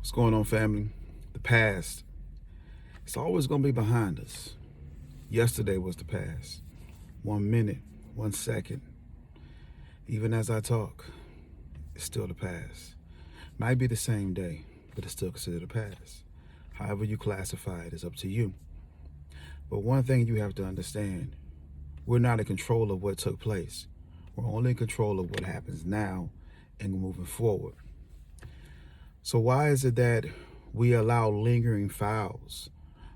What's going on, family? The past, it's always going to be behind us. Yesterday was the past. 1 minute, 1 second. Even as I talk, it's still the past. Might be the same day, but it's still considered the past. However you classify it is up to you. But one thing you have to understand, we're not in control of what took place. We're only in control of what happens now and moving forward. So why is it that we allow lingering files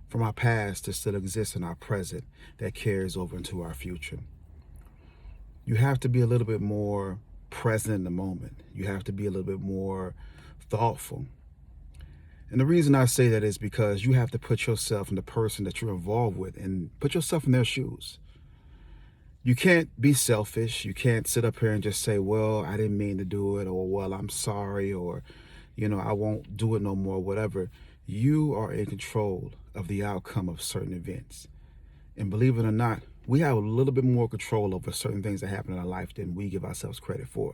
from our past to still exist in our present that carries over into our future? You have to be a little bit more present in the moment. You have to be a little bit more thoughtful. And the reason I say that is because you have to put yourself in the person that you're involved with and put yourself in their shoes. You can't be selfish. You can't sit up here and just say, well, I didn't mean to do it, or, well, I'm sorry, or, I won't do it no more, whatever. You are in control of the outcome of certain events. And believe it or not, we have a little bit more control over certain things that happen in our life than we give ourselves credit for.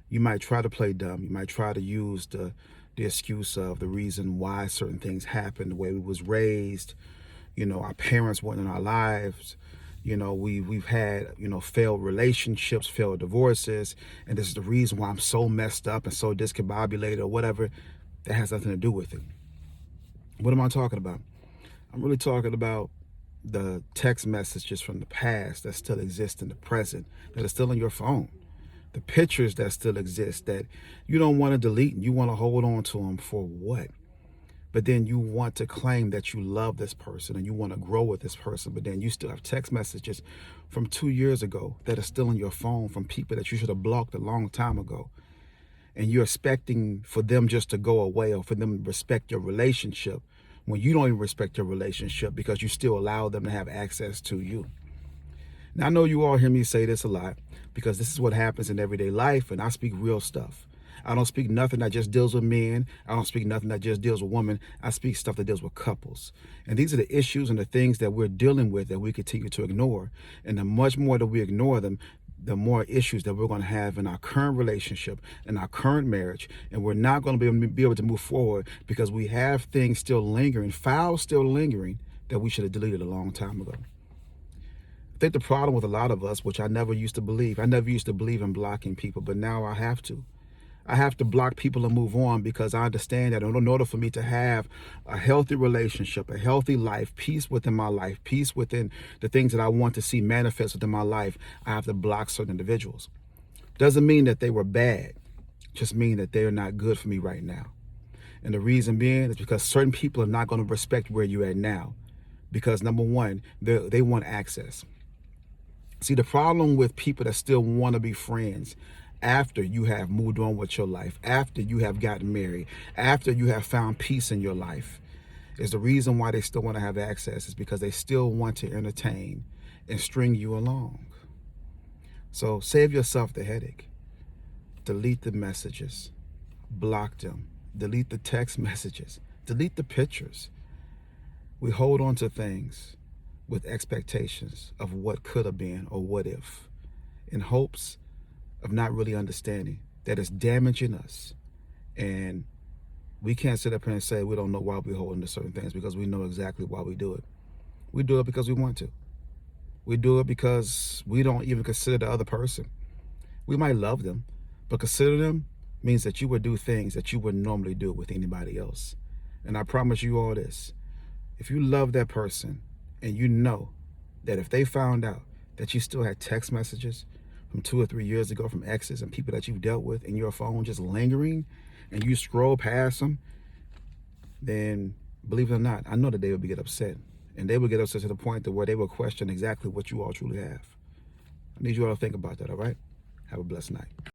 You might try to play dumb. You might try to use the excuse of the reason why certain things happen, the way we was raised, our parents weren't in our lives. We've had, failed relationships, failed divorces, and this is the reason why I'm so messed up and so discombobulated or whatever. That has nothing to do with it. What am I talking about? I'm really talking about the text messages from the past that still exist in the present, that are still in your phone. The pictures that still exist that you don't want to delete and you want to hold on to them for what? But then you want to claim that you love this person and you want to grow with this person, but then you still have text messages from 2 years ago that are still in your phone from people that you should have blocked a long time ago. And you're expecting for them just to go away or for them to respect your relationship when you don't even respect your relationship because you still allow them to have access to you. Now, I know you all hear me say this a lot because this is what happens in everyday life, and I speak real stuff. I don't speak nothing that just deals with men. I don't speak nothing that just deals with women. I speak stuff that deals with couples. And these are the issues and the things that we're dealing with that we continue to ignore. And the much more that we ignore them, the more issues that we're going to have in our current relationship, in our current marriage. And we're not going to be able to move forward because we have things still lingering, files still lingering that we should have deleted a long time ago. I think the problem with a lot of us, which I never used to believe in blocking people, but now I have to. I have to block people and move on because I understand that in order for me to have a healthy relationship, a healthy life, peace within my life, peace within the things that I want to see manifest within my life, I have to block certain individuals. Doesn't mean that they were bad, just mean that they're not good for me right now. And the reason being is because certain people are not going to respect where you're at now because, number one, they want access. See, the problem with people that still want to be friends after you have moved on with your life, after you have gotten married, after you have found peace in your life, is the reason why they still want to have access is because they still want to entertain and string you along. So save yourself the headache. Delete the messages, block them, delete the text messages, delete the pictures. We hold on to things with expectations of what could have been or what if, in hopes of not really understanding that it's damaging us. And we can't sit up here and say we don't know why we're holding to certain things because we know exactly why we do it. We do it because we want to. We do it because we don't even consider the other person. We might love them, but consider them means that you would do things that you wouldn't normally do with anybody else. And I promise you all this. If you love that person and you know that if they found out that you still had text messages from 2 or 3 years ago from exes and people that you've dealt with in your phone just lingering and you scroll past them, then believe it or not, I know that they would get upset. And they would get upset to the point to where they will question exactly what you all truly have. I need you all to think about that, all right? Have a blessed night.